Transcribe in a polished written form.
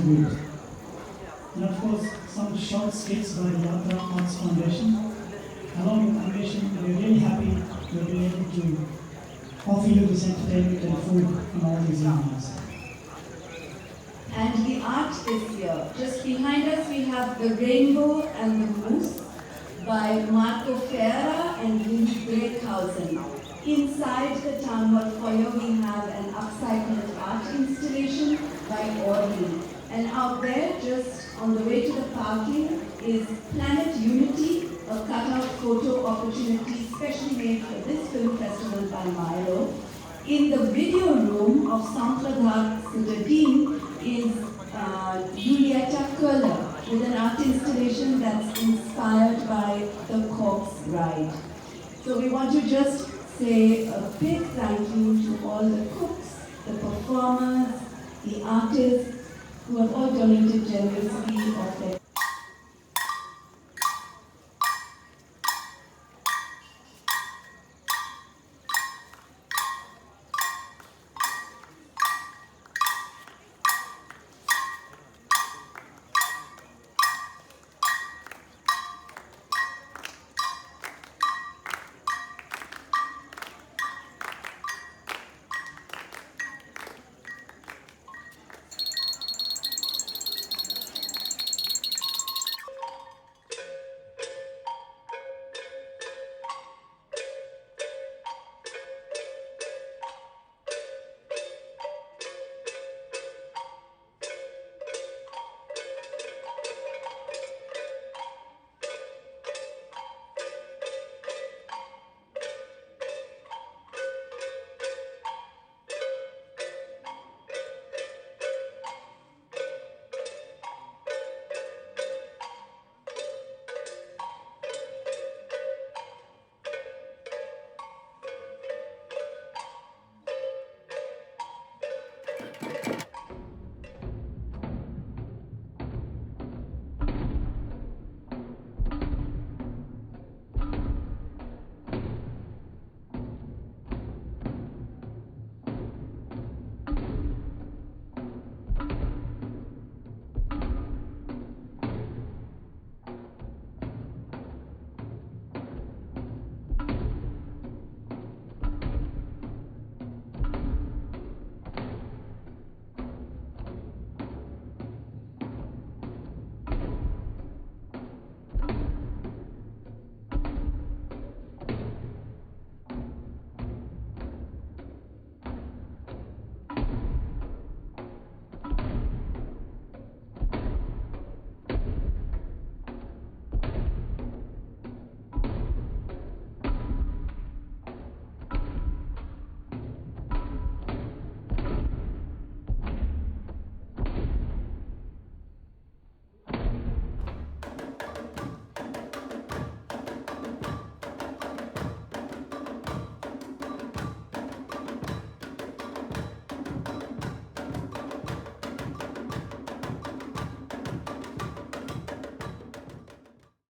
distributed. And of course, some short skits by the Yatra Arts Foundation. Along with Foundation, we're really happy to be able to offer you this entertainment and food on all these evenings. And the art is here. Just behind us we have The Rainbow and the Moose by Marco Ferra and Lily Breakhausen. Inside the town hall foyer we have an upcycled art installation by Auroville. And out there, just on the way to the parking, is Planet Unity, a cutout photo opportunity specially made for this film festival by Milo. In the video room of Sampradhat Sudadin is Julieta Köhler with an art installation that's inspired by the Corpse Ride. So we want to just say a big thank you to all the cooks, the performers, the artists who have all donated generously of